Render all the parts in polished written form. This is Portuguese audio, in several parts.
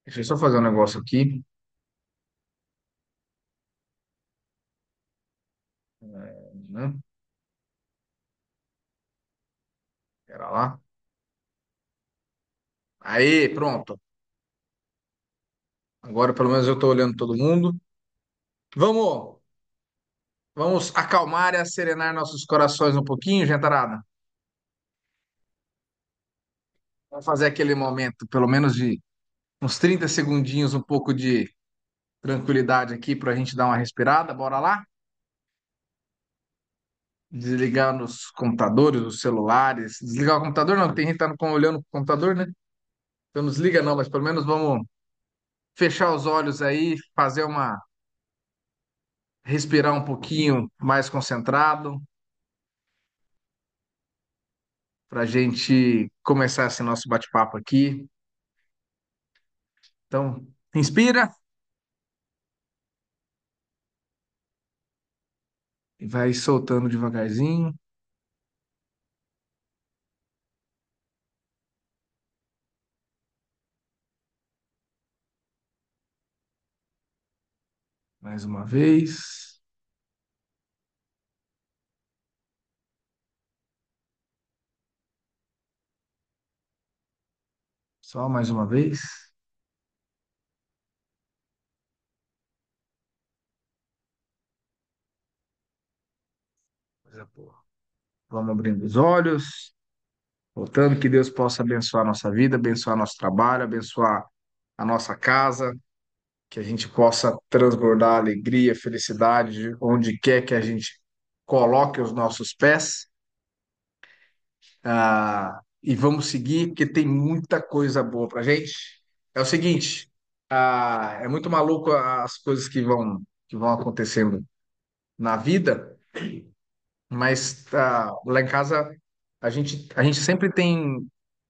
Deixa eu só fazer um negócio aqui. Né? Pera lá. Aí, pronto. Agora pelo menos eu tô olhando todo mundo. Vamos, vamos acalmar e serenar nossos corações um pouquinho, gentarada. Vamos fazer aquele momento, pelo menos de uns 30 segundinhos, um pouco de tranquilidade aqui para a gente dar uma respirada. Bora lá? Desligar nos computadores, os celulares. Desligar o computador, não, tem gente que tá olhando o computador, né? Então não desliga não, mas pelo menos vamos fechar os olhos aí, fazer uma respirar um pouquinho mais concentrado para a gente começar esse nosso bate-papo aqui. Então, inspira e vai soltando devagarzinho. Mais uma vez. Só mais uma vez. Coisa boa. Vamos abrindo os olhos, voltando que Deus possa abençoar a nossa vida, abençoar nosso trabalho, abençoar a nossa casa, que a gente possa transbordar alegria, felicidade, onde quer que a gente coloque os nossos pés. E vamos seguir, porque tem muita coisa boa pra gente. É o seguinte, é muito maluco as coisas que vão acontecendo na vida, mas lá em casa a gente sempre tem.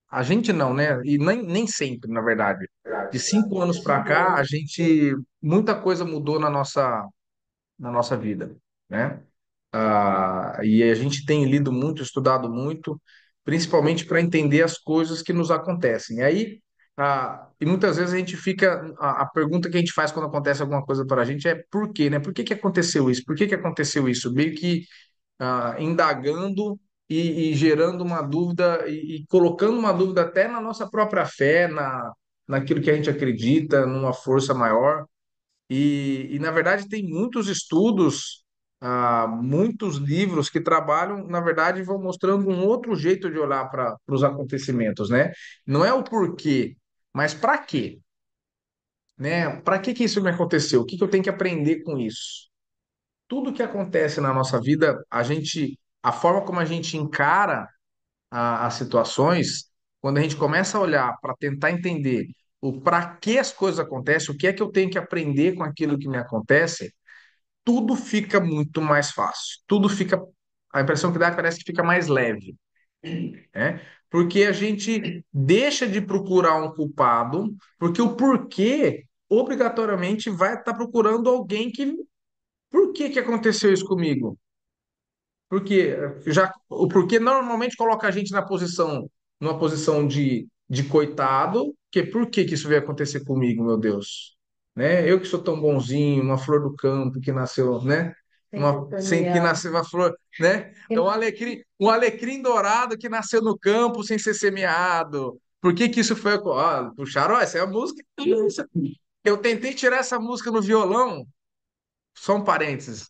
A gente não, né? E nem sempre, na verdade. De 5 anos para cá, a gente muita coisa mudou na nossa vida, né? E a gente tem lido muito, estudado muito, principalmente para entender as coisas que nos acontecem. E muitas vezes a gente fica. A pergunta que a gente faz quando acontece alguma coisa para a gente é por quê, né? Por que que aconteceu isso? Por que que aconteceu isso? Meio que indagando e gerando uma dúvida e colocando uma dúvida até na nossa própria fé, naquilo que a gente acredita, numa força maior. Na verdade, tem muitos estudos, muitos livros que trabalham, na verdade, vão mostrando um outro jeito de olhar para os acontecimentos, né? Não é o porquê, mas para quê, né? Para que que isso me aconteceu? O que que eu tenho que aprender com isso? Tudo que acontece na nossa vida, a forma como a gente encara as situações, quando a gente começa a olhar para tentar entender o para que as coisas acontecem, o que é que eu tenho que aprender com aquilo que me acontece, tudo fica muito mais fácil. Tudo fica, a impressão que dá é que parece que fica mais leve, né? Porque a gente deixa de procurar um culpado, porque o porquê obrigatoriamente vai estar procurando alguém que, por que que aconteceu isso comigo? Porque o porquê normalmente coloca a gente numa posição de coitado, que por que que isso veio acontecer comigo, meu Deus? Né? Eu que sou tão bonzinho, uma flor do campo que nasceu, né? Sem que nasceu uma flor, né? Então, um alecrim dourado que nasceu no campo sem ser semeado. Por que que isso foi? Puxaram, essa é a música. Eu tentei tirar essa música no violão. Só um parênteses.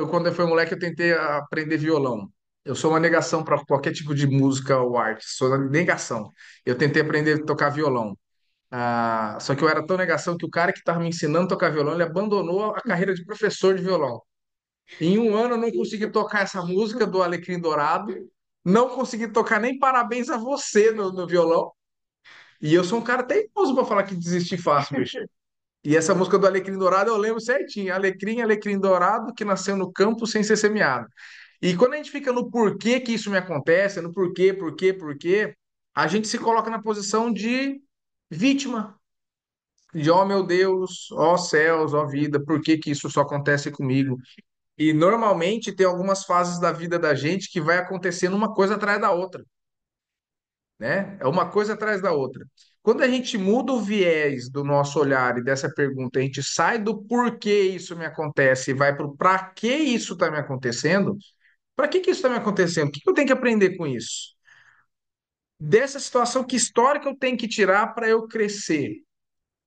Quando eu fui moleque, eu tentei aprender violão. Eu sou uma negação para qualquer tipo de música ou arte. Sou uma negação. Eu tentei aprender a tocar violão. Só que eu era tão negação que o cara que estava me ensinando a tocar violão, ele abandonou a carreira de professor de violão. Em um ano eu não consegui tocar essa música do Alecrim Dourado. Não consegui tocar nem parabéns a você no violão. E eu sou um cara teimoso para falar que desisti fácil, bicho. E essa música do Alecrim Dourado eu lembro certinho. Alecrim, alecrim dourado que nasceu no campo sem ser semeado. E quando a gente fica no porquê que isso me acontece, no porquê, a gente se coloca na posição de vítima. De, ó meu Deus, ó céus, ó vida, por que que isso só acontece comigo? E normalmente tem algumas fases da vida da gente que vai acontecendo uma coisa atrás da outra. né? É uma coisa atrás da outra. Quando a gente muda o viés do nosso olhar e dessa pergunta, a gente sai do porquê isso me acontece e vai para o para que isso está me acontecendo, para que isso está me acontecendo? O que que eu tenho que aprender com isso? Dessa situação, que história que eu tenho que tirar para eu crescer?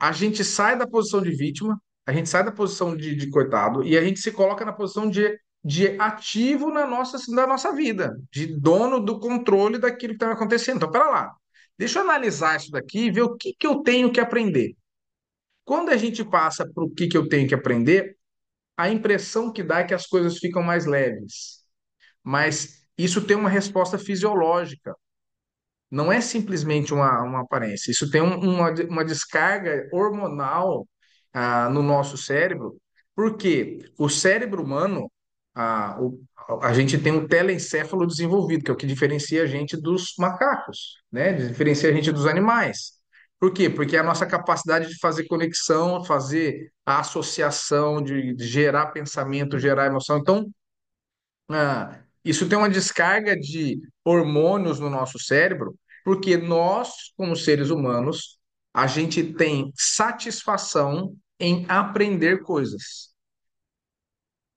A gente sai da posição de vítima, a gente sai da posição de coitado e a gente se coloca na posição de ativo na nossa vida, de dono do controle daquilo que está acontecendo. Então, pera lá, deixa eu analisar isso daqui e ver o que que eu tenho que aprender. Quando a gente passa para o que eu tenho que aprender, a impressão que dá é que as coisas ficam mais leves. Mas isso tem uma resposta fisiológica. Não é simplesmente uma aparência. Isso tem uma descarga hormonal no nosso cérebro, porque o cérebro humano, a gente tem um telencéfalo desenvolvido, que é o que diferencia a gente dos macacos, né? Diferencia a gente dos animais. Por quê? Porque é a nossa capacidade de fazer conexão, fazer a associação, de gerar pensamento, gerar emoção. Então, isso tem uma descarga de hormônios no nosso cérebro, porque nós, como seres humanos, a gente tem satisfação em aprender coisas.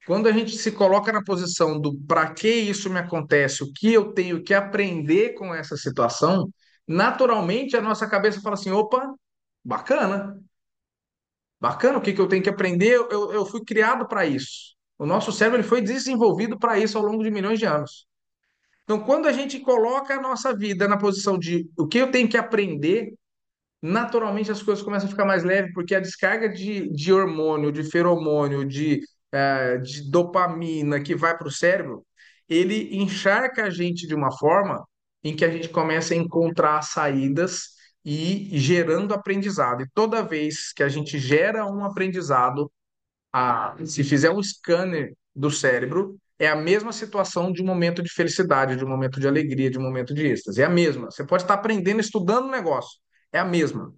Quando a gente se coloca na posição do para que isso me acontece, o que eu tenho que aprender com essa situação, naturalmente a nossa cabeça fala assim: opa, bacana, bacana, o que que eu tenho que aprender? Eu fui criado para isso. O nosso cérebro ele foi desenvolvido para isso ao longo de milhões de anos. Então, quando a gente coloca a nossa vida na posição de o que eu tenho que aprender, naturalmente as coisas começam a ficar mais leves, porque a descarga de hormônio, de feromônio, de dopamina que vai para o cérebro, ele encharca a gente de uma forma em que a gente começa a encontrar saídas e gerando aprendizado. E toda vez que a gente gera um aprendizado, se fizer um scanner do cérebro, é a mesma situação de um momento de felicidade, de um momento de alegria, de um momento de êxtase. É a mesma. Você pode estar aprendendo, estudando um negócio. É a mesma.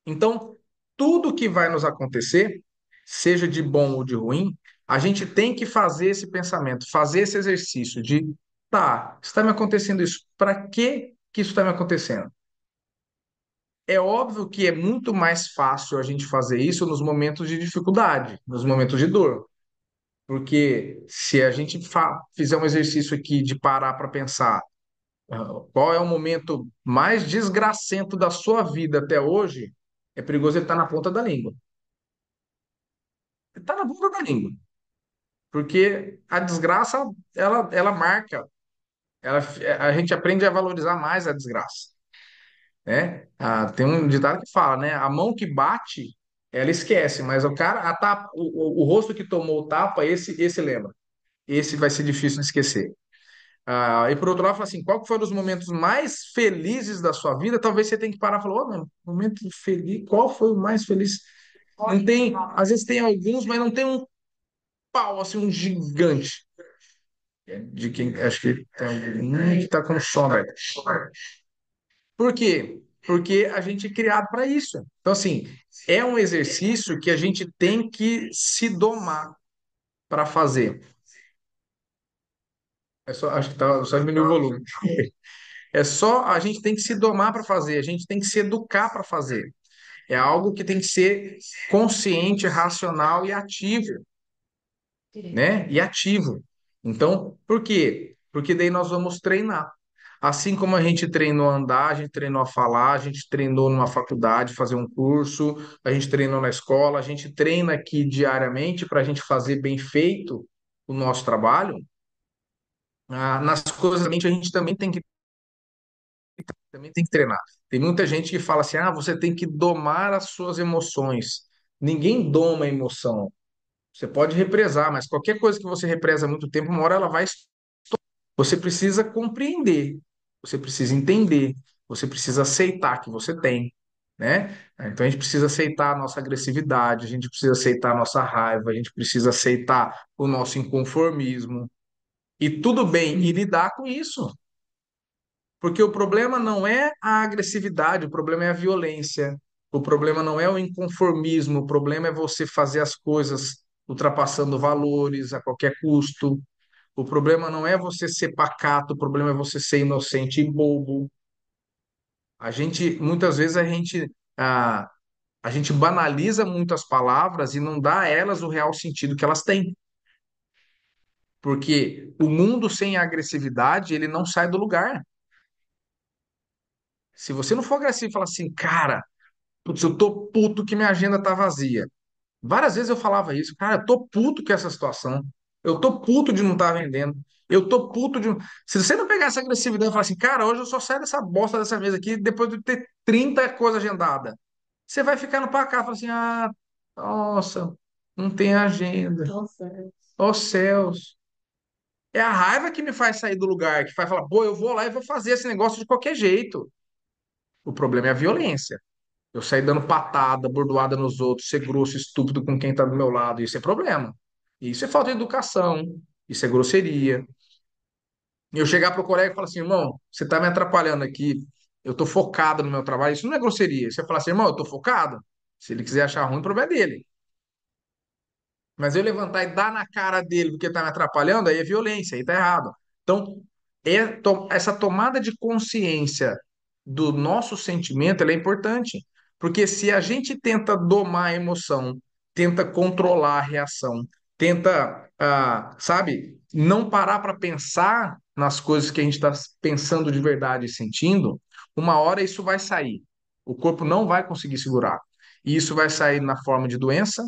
Então, tudo que vai nos acontecer, seja de bom ou de ruim, a gente tem que fazer esse pensamento, fazer esse exercício de, tá, está me acontecendo isso, para que isso está me acontecendo? É óbvio que é muito mais fácil a gente fazer isso nos momentos de dificuldade, nos momentos de dor. Porque se a gente fizer um exercício aqui de parar para pensar qual é o momento mais desgracento da sua vida até hoje, é perigoso ele estar na ponta da língua. Ele está na ponta da língua. Porque a desgraça, ela marca. Ela, a gente aprende a valorizar mais a desgraça, né? Tem um ditado que fala, né? A mão que bate, ela esquece, mas o cara, a tapa, o rosto que tomou o tapa, esse lembra. Esse vai ser difícil de esquecer. E por outro lado, fala assim, qual que foram os momentos mais felizes da sua vida? Talvez você tenha que parar e falar, oh, meu, momento feliz, qual foi o mais feliz? Não tem, às vezes tem alguns, mas não tem um pau, assim, um gigante. De quem, acho que tem um que tá com sono. Por quê? Porque a gente é criado para isso. Então, assim, é um exercício que a gente tem que se domar para fazer. Acho que tá, só diminuiu o volume. É só a gente tem que se domar para fazer, a gente tem que se educar para fazer. É algo que tem que ser consciente, racional e ativo, né? E ativo. Então, por quê? Porque daí nós vamos treinar. Assim como a gente treinou a andar, a gente treinou a falar, a gente treinou numa faculdade, fazer um curso, a gente treinou na escola, a gente treina aqui diariamente para a gente fazer bem feito o nosso trabalho. Nas coisas da mente a gente também tem que treinar. Tem muita gente que fala assim: você tem que domar as suas emoções. Ninguém doma a emoção. Você pode represar, mas qualquer coisa que você represa há muito tempo, uma hora ela vai. Você precisa compreender, você precisa entender, você precisa aceitar que você tem, né? Então a gente precisa aceitar a nossa agressividade, a gente precisa aceitar a nossa raiva, a gente precisa aceitar o nosso inconformismo. E tudo bem, e lidar com isso. Porque o problema não é a agressividade, o problema é a violência, o problema não é o inconformismo, o problema é você fazer as coisas ultrapassando valores a qualquer custo. O problema não é você ser pacato, o problema é você ser inocente e bobo. Muitas vezes a, a gente banaliza muitas palavras e não dá a elas o real sentido que elas têm. Porque o mundo sem agressividade, ele não sai do lugar. Se você não for agressivo e falar assim, cara, putz, eu tô puto que minha agenda tá vazia. Várias vezes eu falava isso, cara, eu tô puto com essa situação. Eu tô puto de não estar vendendo. Eu tô puto de. Se você não pegar essa agressividade e falar assim, cara, hoje eu só saio dessa bosta dessa mesa aqui depois de ter 30 coisas agendadas. Você vai ficar no placar, fala assim, ah, nossa, não tem agenda. Ó céus. É a raiva que me faz sair do lugar, que faz falar, pô, eu vou lá e vou fazer esse negócio de qualquer jeito. O problema é a violência. Eu sair dando patada, bordoada nos outros, ser grosso, estúpido com quem tá do meu lado, isso é problema. Isso é falta de educação, isso é grosseria. E eu chegar pro colega e falar assim, irmão, você tá me atrapalhando aqui, eu tô focado no meu trabalho, isso não é grosseria. Você falar assim, irmão, eu tô focado. Se ele quiser achar ruim, o problema é dele. Mas eu levantar e dar na cara dele porque tá me atrapalhando, aí é violência, aí tá errado. Então, essa tomada de consciência do nosso sentimento, ela é importante. Porque se a gente tenta domar a emoção, tenta controlar a reação, tenta, sabe, não parar para pensar nas coisas que a gente está pensando de verdade e sentindo, uma hora isso vai sair. O corpo não vai conseguir segurar. E isso vai sair na forma de doença,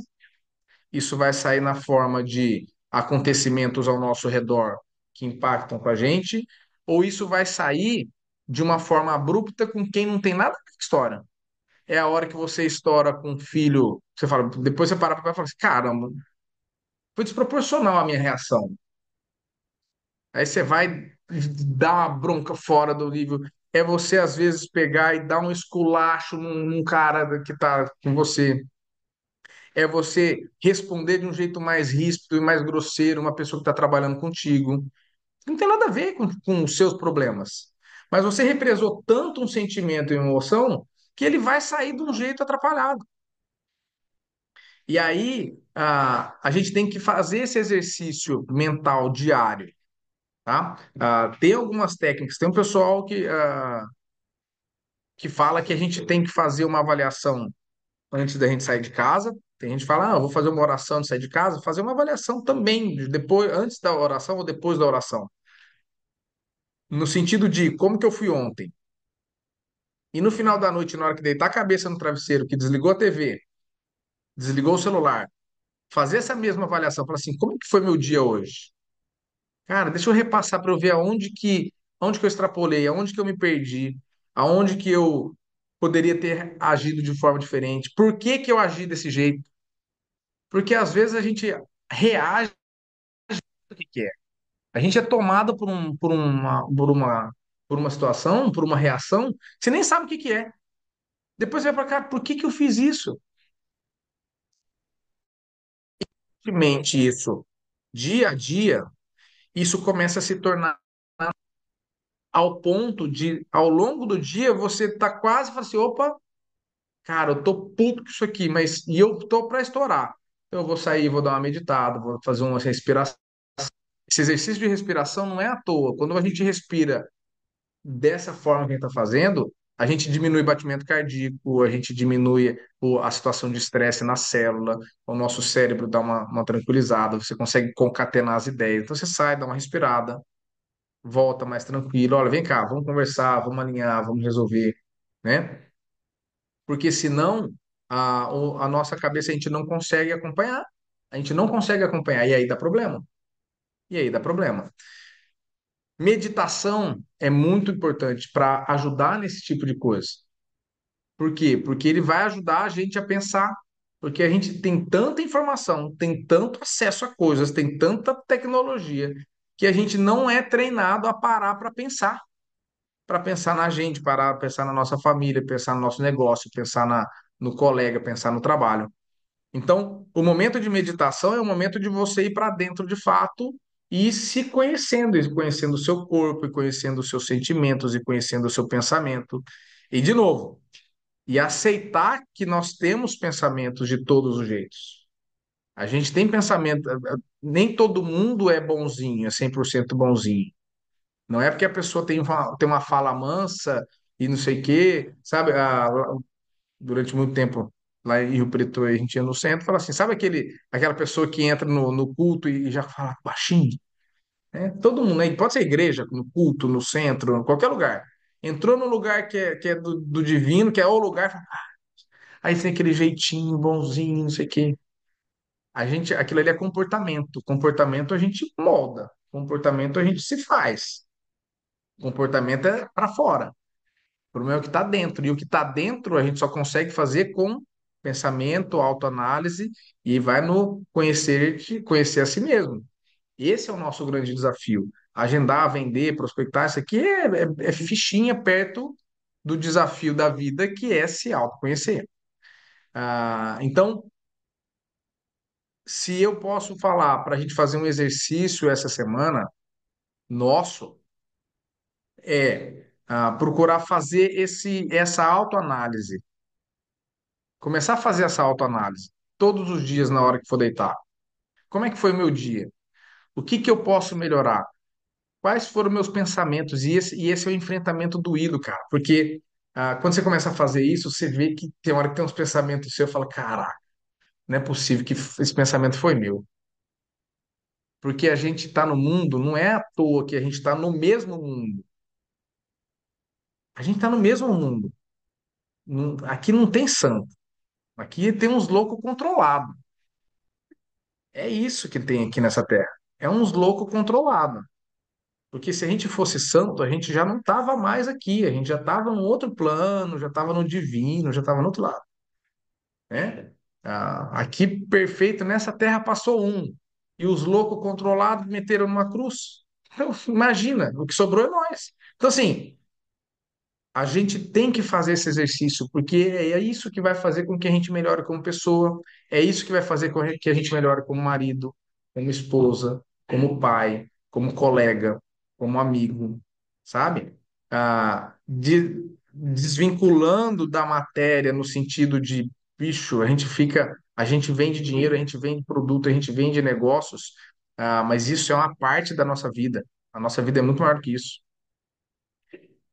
isso vai sair na forma de acontecimentos ao nosso redor que impactam com a gente, ou isso vai sair de uma forma abrupta com quem não tem nada a ver com a história. É a hora que você estoura com um filho, você fala, depois você para e fala assim, caramba, foi desproporcional a minha reação. Aí você vai dar uma bronca fora do nível. É você, às vezes, pegar e dar um esculacho num cara que tá com você. É você responder de um jeito mais ríspido e mais grosseiro uma pessoa que está trabalhando contigo. Não tem nada a ver com os seus problemas. Mas você represou tanto um sentimento e uma emoção que ele vai sair de um jeito atrapalhado. E aí a gente tem que fazer esse exercício mental diário, tá? Tem algumas técnicas. Tem um pessoal que fala que a gente tem que fazer uma avaliação antes da gente sair de casa. Tem gente que fala, ah, eu vou fazer uma oração antes de sair de casa, fazer uma avaliação também, depois, antes da oração ou depois da oração. No sentido de como que eu fui ontem. E no final da noite, na hora que deitar a cabeça no travesseiro, que desligou a TV, desligou o celular, fazer essa mesma avaliação, falar assim, como que foi meu dia hoje? Cara, deixa eu repassar para eu ver aonde que eu extrapolei, aonde que eu me perdi, aonde que eu poderia ter agido de forma diferente, por que que eu agi desse jeito? Porque às vezes a gente reage do que quer. A gente é tomado por uma situação, por uma reação, você nem sabe o que que é. Depois você vai para cá, por que que eu fiz isso? Simplesmente isso, dia a dia, isso começa a se tornar ao ponto de, ao longo do dia, você tá quase falando assim, opa, cara, eu tô puto com isso aqui, mas e eu tô para estourar. Eu vou sair, vou dar uma meditada, vou fazer uma respiração. Esse exercício de respiração não é à toa. Quando a gente respira dessa forma que a gente está fazendo, a gente diminui o batimento cardíaco, a gente diminui a situação de estresse na célula, o nosso cérebro dá uma tranquilizada, você consegue concatenar as ideias. Então você sai, dá uma respirada, volta mais tranquilo. Olha, vem cá, vamos conversar, vamos alinhar, vamos resolver, né? Porque senão a nossa cabeça a gente não consegue acompanhar. A gente não consegue acompanhar, e aí dá problema. E aí dá problema. Meditação é muito importante para ajudar nesse tipo de coisa. Por quê? Porque ele vai ajudar a gente a pensar. Porque a gente tem tanta informação, tem tanto acesso a coisas, tem tanta tecnologia, que a gente não é treinado a parar para pensar na gente, parar para pensar na nossa família, pensar no nosso negócio, pensar no colega, pensar no trabalho. Então, o momento de meditação é o momento de você ir para dentro de fato e conhecendo o seu corpo, e conhecendo os seus sentimentos, e conhecendo o seu pensamento. E, de novo, e aceitar que nós temos pensamentos de todos os jeitos. A gente tem pensamento, nem todo mundo é bonzinho, é 100% bonzinho. Não é porque a pessoa tem uma fala mansa e não sei o quê, sabe? Durante muito tempo lá em Rio Preto, a gente ia no centro e fala assim, sabe aquela pessoa que entra no culto e já fala baixinho? Né? Todo mundo, né? Pode ser igreja, no culto, no centro, em qualquer lugar. Entrou no lugar que é do divino, que é o lugar, aí tem aquele jeitinho bonzinho, não sei o quê. Aquilo ali é comportamento. Comportamento a gente molda. Comportamento a gente se faz. Comportamento é para fora. O problema é o que está dentro. E o que está dentro a gente só consegue fazer com pensamento, autoanálise e vai no conhecer a si mesmo. Esse é o nosso grande desafio. Agendar, vender, prospectar, isso aqui é fichinha perto do desafio da vida, que é se autoconhecer. Então, se eu posso falar para a gente fazer um exercício essa semana, nosso, procurar fazer essa autoanálise. Começar a fazer essa autoanálise todos os dias na hora que for deitar. Como é que foi o meu dia? O que que eu posso melhorar? Quais foram meus pensamentos? E esse é o enfrentamento doído, cara. Porque quando você começa a fazer isso, você vê que tem hora que tem uns pensamentos seus, fala, caraca, não é possível que esse pensamento foi meu. Porque a gente está no mundo, não é à toa que a gente está no mesmo mundo. A gente está no mesmo mundo. Aqui não tem santo. Aqui tem uns loucos controlados. É isso que tem aqui nessa terra. É uns loucos controlados. Porque se a gente fosse santo, a gente já não estava mais aqui. A gente já estava num outro plano, já estava no divino, já estava no outro lado, né? Aqui perfeito, nessa terra passou um. E os loucos controlados meteram numa cruz. Então, imagina, o que sobrou é nós. Então, assim, a gente tem que fazer esse exercício, porque é isso que vai fazer com que a gente melhore como pessoa, é isso que vai fazer com que a gente melhore como marido, como esposa, como pai, como colega, como amigo, sabe? Desvinculando da matéria no sentido de, bicho, a gente vende dinheiro, a gente vende produto, a gente vende negócios, mas isso é uma parte da nossa vida. A nossa vida é muito maior que isso.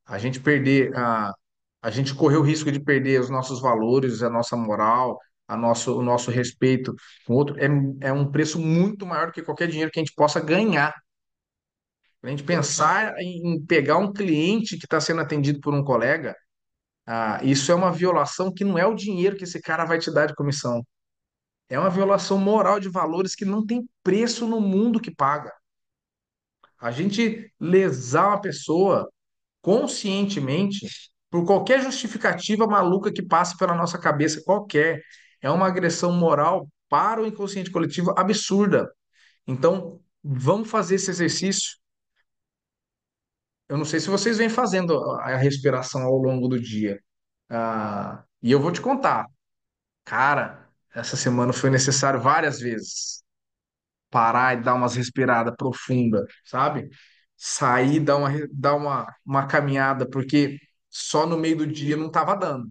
A gente perder, a gente correr o risco de perder os nossos valores, a nossa moral, o nosso respeito com o outro, é um preço muito maior do que qualquer dinheiro que a gente possa ganhar. A gente pensar em pegar um cliente que está sendo atendido por um colega, isso é uma violação que não é o dinheiro que esse cara vai te dar de comissão. É uma violação moral de valores que não tem preço no mundo que paga. A gente lesar uma pessoa conscientemente por qualquer justificativa maluca que passe pela nossa cabeça, qualquer. É uma agressão moral para o inconsciente coletivo absurda. Então, vamos fazer esse exercício. Eu não sei se vocês vêm fazendo a respiração ao longo do dia. E eu vou te contar. Cara, essa semana foi necessário várias vezes parar e dar umas respiradas profundas, sabe? Sair, dar uma caminhada, porque só no meio do dia não estava dando.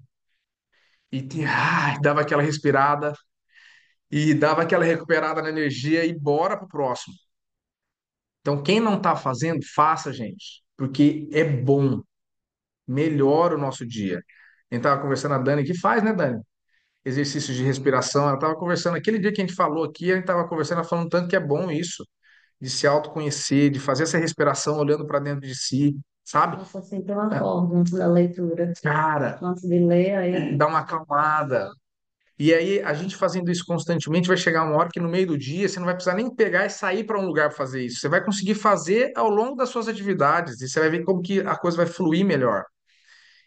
Dava aquela respirada e dava aquela recuperada na energia e bora pro próximo. Então, quem não está fazendo, faça, gente, porque é bom, melhora o nosso dia. A gente tava conversando a Dani, que faz, né, Dani? Exercícios de respiração. Ela tava conversando, aquele dia que a gente falou aqui, a gente tava conversando, ela falando tanto que é bom isso, de se autoconhecer, de fazer essa respiração olhando para dentro de si, sabe? Nossa, sempre eu acordo antes da leitura. Cara, Antes de ler, aí dá uma acalmada. E aí, a gente fazendo isso constantemente, vai chegar uma hora que no meio do dia você não vai precisar nem pegar e sair para um lugar para fazer isso. Você vai conseguir fazer ao longo das suas atividades e você vai ver como que a coisa vai fluir melhor.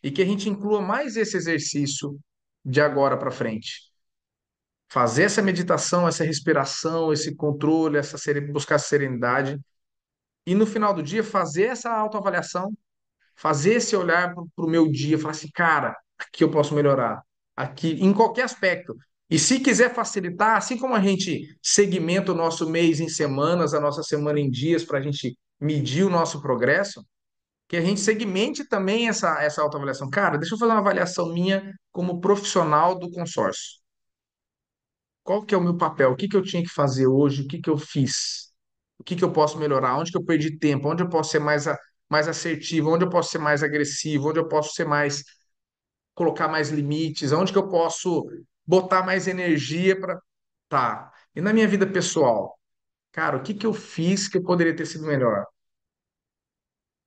E que a gente inclua mais esse exercício de agora para frente. Fazer essa meditação, essa respiração, esse controle, buscar serenidade. E no final do dia, fazer essa autoavaliação, fazer esse olhar para o meu dia, falar assim, cara, aqui eu posso melhorar, aqui, em qualquer aspecto. E se quiser facilitar, assim como a gente segmenta o nosso mês em semanas, a nossa semana em dias, para a gente medir o nosso progresso, que a gente segmente também essa autoavaliação. Cara, deixa eu fazer uma avaliação minha como profissional do consórcio. qual que é o meu papel? O que que eu tinha que fazer hoje? O que que eu fiz? O que que eu posso melhorar? Onde que eu perdi tempo? Onde eu posso ser mais assertivo? Onde eu posso ser mais agressivo? Onde eu posso ser mais, colocar mais limites? Onde que eu posso botar mais energia para. Tá. E na minha vida pessoal, cara, o que que eu fiz que eu poderia ter sido melhor?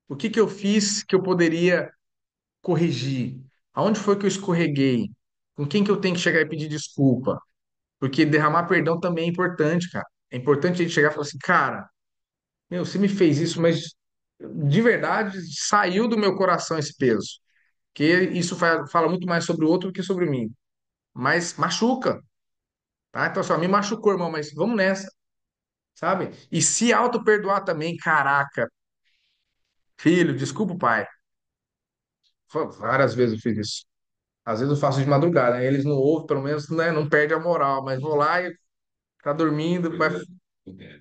O que que eu fiz que eu poderia corrigir? Aonde foi que eu escorreguei? Com quem que eu tenho que chegar e pedir desculpa? Porque derramar perdão também é importante, cara. É importante a gente chegar e falar assim, cara, meu, você me fez isso, mas de verdade saiu do meu coração esse peso. Porque isso fala muito mais sobre o outro do que sobre mim. Mas machuca, tá? Então, assim, ó, me machucou, irmão, mas vamos nessa, sabe? E se auto-perdoar também, caraca, filho, desculpa, o pai. Várias vezes eu fiz isso. Às vezes eu faço de madrugada, né? Eles não ouvem, pelo menos, né? Não perde a moral, mas vou lá e tá dormindo, vai.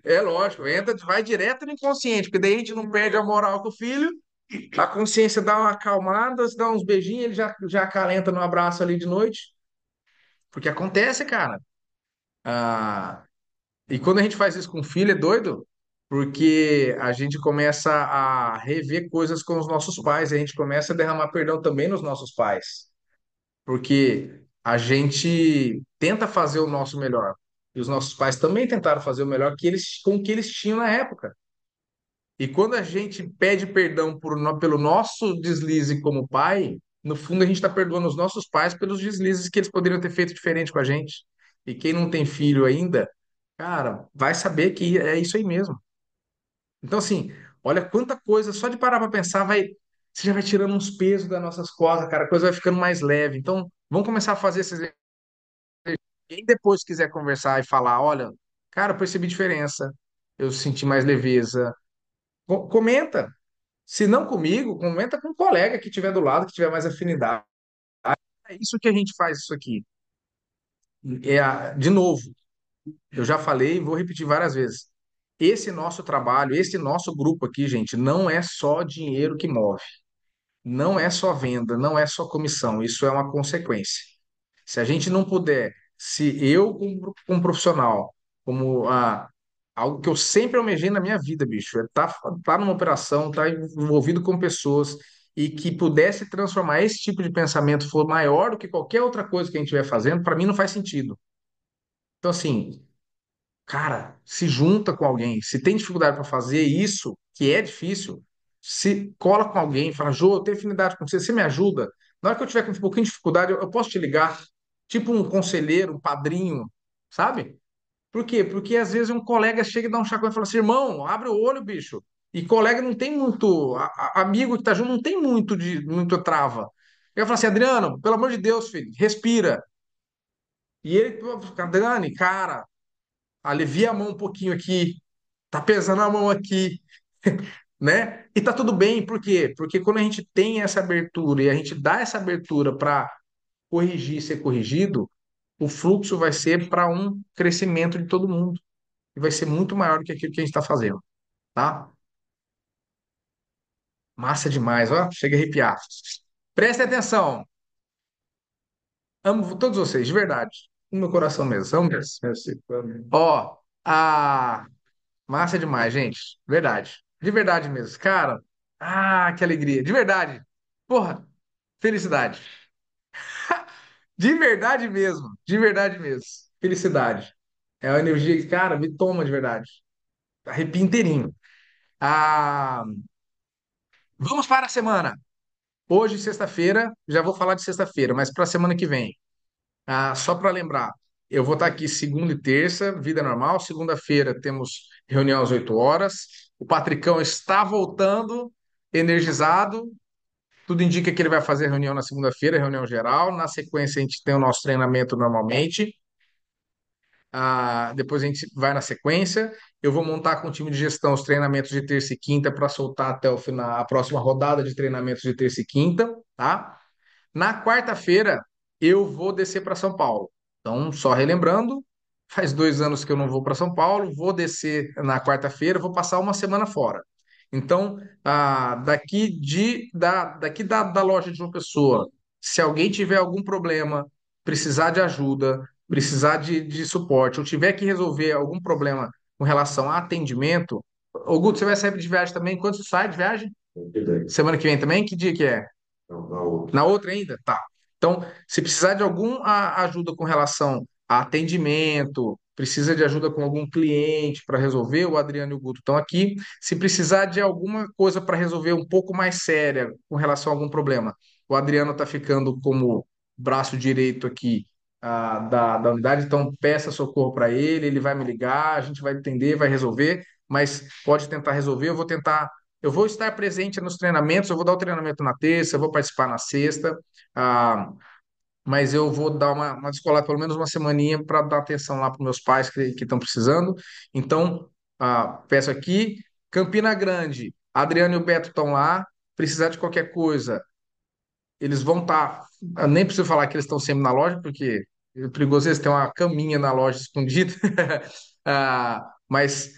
É lógico, entra, vai direto no inconsciente, porque daí a gente não perde a moral com o filho, a consciência dá uma acalmada, se dá uns beijinhos, ele já acalenta no abraço ali de noite, porque acontece, cara. Ah, e quando a gente faz isso com o filho, é doido, porque a gente começa a rever coisas com os nossos pais, e a gente começa a derramar perdão também nos nossos pais, porque a gente tenta fazer o nosso melhor. E os nossos pais também tentaram fazer o melhor que eles, com o que eles tinham na época. E quando a gente pede perdão pelo nosso deslize como pai, no fundo a gente está perdoando os nossos pais pelos deslizes que eles poderiam ter feito diferente com a gente. E quem não tem filho ainda, cara, vai saber que é isso aí mesmo. Então, assim, olha quanta coisa, só de parar para pensar, você já vai tirando uns pesos das nossas costas, cara, a coisa vai ficando mais leve. Então, vamos começar a fazer esses. Quem depois quiser conversar e falar, olha, cara, eu percebi diferença, eu senti mais leveza. Comenta. Se não comigo, comenta com um colega que tiver do lado, que tiver mais afinidade. É isso que a gente faz isso aqui. De novo, eu já falei e vou repetir várias vezes. Esse nosso trabalho, esse nosso grupo aqui, gente, não é só dinheiro que move. Não é só venda, não é só comissão. Isso é uma consequência. Se a gente não puder, se eu, como profissional, como algo que eu sempre almejei na minha vida, bicho, é tá numa operação, tá envolvido com pessoas e que pudesse transformar esse tipo de pensamento for maior do que qualquer outra coisa que a gente estiver fazendo, para mim não faz sentido. Então, assim, cara, se junta com alguém. Se tem dificuldade para fazer isso, que é difícil, se cola com alguém, fala, Jô, eu tenho afinidade com você, você me ajuda? Na hora que eu tiver com um pouquinho de dificuldade, eu posso te ligar, tipo um conselheiro, um padrinho, sabe? Por quê? Porque às vezes um colega chega e dá um chacoalhão e fala assim, irmão, abre o olho, bicho. E colega não tem muito, amigo que tá junto não tem muito trava. Eu falo assim, Adriano, pelo amor de Deus, filho, respira. E ele, pô, Dani, cara, alivia a mão um pouquinho aqui, tá pesando a mão aqui, né? E tá tudo bem, por quê? Porque quando a gente tem essa abertura e a gente dá essa abertura para corrigir e ser corrigido, o fluxo vai ser para um crescimento de todo mundo e vai ser muito maior do que aquilo que a gente está fazendo, tá? Massa demais, ó, chega a arrepiar. Prestem atenção, amo todos vocês, de verdade, no meu coração mesmo, amo mesmo. Ó, a massa demais, gente. Verdade. De verdade mesmo. Cara, que alegria. De verdade. Porra, felicidade. De verdade mesmo. De verdade mesmo. Felicidade. É uma energia que, cara, me toma de verdade. Arrepio inteirinho. Ah, vamos para a semana. Hoje, sexta-feira, já vou falar de sexta-feira, mas para a semana que vem. Só para lembrar, eu vou estar aqui segunda e terça, vida normal. Segunda-feira temos reunião às 8 horas. O Patricão está voltando, energizado. Tudo indica que ele vai fazer reunião na segunda-feira, reunião geral. Na sequência, a gente tem o nosso treinamento normalmente. Depois a gente vai na sequência. Eu vou montar com o time de gestão os treinamentos de terça e quinta para soltar até o final, a próxima rodada de treinamentos de terça e quinta, tá? Na quarta-feira, eu vou descer para São Paulo. Então, só relembrando, faz 2 anos que eu não vou para São Paulo, vou descer na quarta-feira, vou passar uma semana fora. Então, daqui da loja de uma pessoa, se alguém tiver algum problema, precisar de ajuda, precisar de suporte, ou tiver que resolver algum problema com relação a atendimento, ô Guto, você vai sair de viagem também? Quando você sai de viagem? Semana que vem também? Que dia que é? Na outra ainda? Tá. Então, se precisar de alguma ajuda com relação a atendimento, precisa de ajuda com algum cliente para resolver, o Adriano e o Guto estão aqui. Se precisar de alguma coisa para resolver um pouco mais séria com relação a algum problema, o Adriano está ficando como braço direito aqui da unidade, então peça socorro para ele, ele vai me ligar, a gente vai entender, vai resolver, mas pode tentar resolver, eu vou tentar. Eu vou estar presente nos treinamentos, eu vou dar o treinamento na terça, eu vou participar na sexta, ah, mas eu vou dar uma descolada, pelo menos uma semaninha, para dar atenção lá para meus pais que estão precisando. Então, peço aqui, Campina Grande, Adriano e o Beto estão lá, precisar de qualquer coisa, eles vão estar, nem preciso falar que eles estão sempre na loja, porque é perigoso eles têm uma caminha na loja escondida. Mas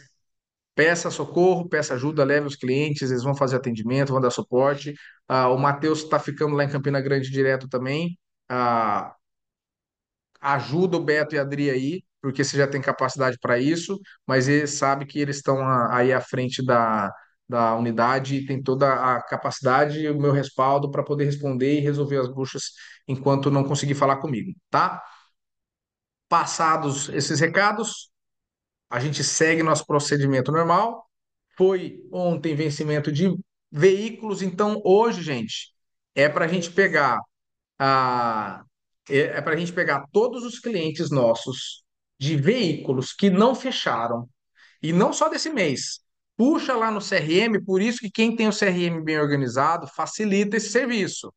peça socorro, peça ajuda, leve os clientes, eles vão fazer atendimento, vão dar suporte. O Matheus está ficando lá em Campina Grande direto também. Ah, ajuda o Beto e a Adri aí, porque você já tem capacidade para isso, mas ele sabe que eles estão aí à frente da unidade e tem toda a capacidade e o meu respaldo para poder responder e resolver as buchas enquanto não conseguir falar comigo, tá? Passados esses recados, a gente segue nosso procedimento normal. Foi ontem vencimento de veículos, então hoje, gente, é para a gente pegar a para a gente pegar todos os clientes nossos de veículos que não fecharam, e não só desse mês. Puxa lá no CRM, por isso que quem tem o CRM bem organizado facilita esse serviço,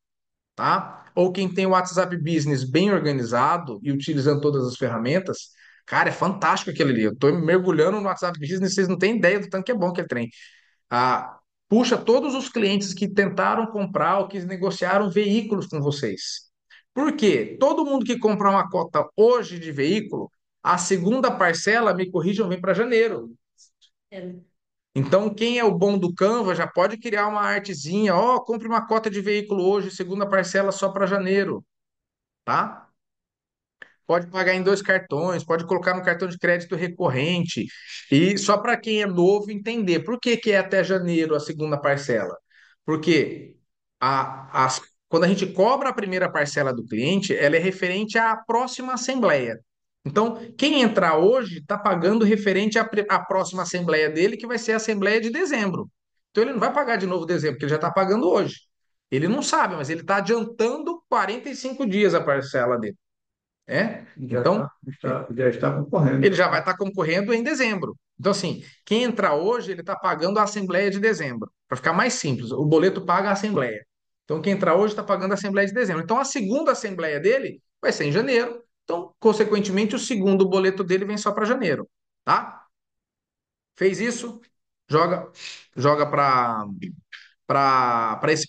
tá? Ou quem tem o WhatsApp Business bem organizado e utilizando todas as ferramentas, cara, é fantástico aquele ali. Eu tô mergulhando no WhatsApp Business, vocês não têm ideia do tanto que é bom aquele trem. Ah, puxa todos os clientes que tentaram comprar ou que negociaram veículos com vocês. Por quê? Todo mundo que comprar uma cota hoje de veículo, a segunda parcela, me corrijam, vem para janeiro. É, Então, quem é o bom do Canva já pode criar uma artezinha, ó, compre uma cota de veículo hoje, segunda parcela só para janeiro, tá? Pode pagar em dois cartões, pode colocar no cartão de crédito recorrente. E só para quem é novo entender, por que que é até janeiro a segunda parcela? Porque quando a gente cobra a primeira parcela do cliente, ela é referente à próxima assembleia. Então, quem entrar hoje está pagando referente à próxima assembleia dele, que vai ser a assembleia de dezembro. Então, ele não vai pagar de novo dezembro, porque ele já está pagando hoje. Ele não sabe, mas ele está adiantando 45 dias a parcela dele. Então, Já está concorrendo. ele já vai estar concorrendo em dezembro. Então, assim, quem entrar hoje, ele está pagando a Assembleia de dezembro. Para ficar mais simples, o boleto paga a Assembleia. Então, quem entrar hoje está pagando a Assembleia de dezembro. Então, a segunda Assembleia dele vai ser em janeiro. Então, consequentemente, o segundo boleto dele vem só para janeiro. Tá? Fez isso? Joga para esse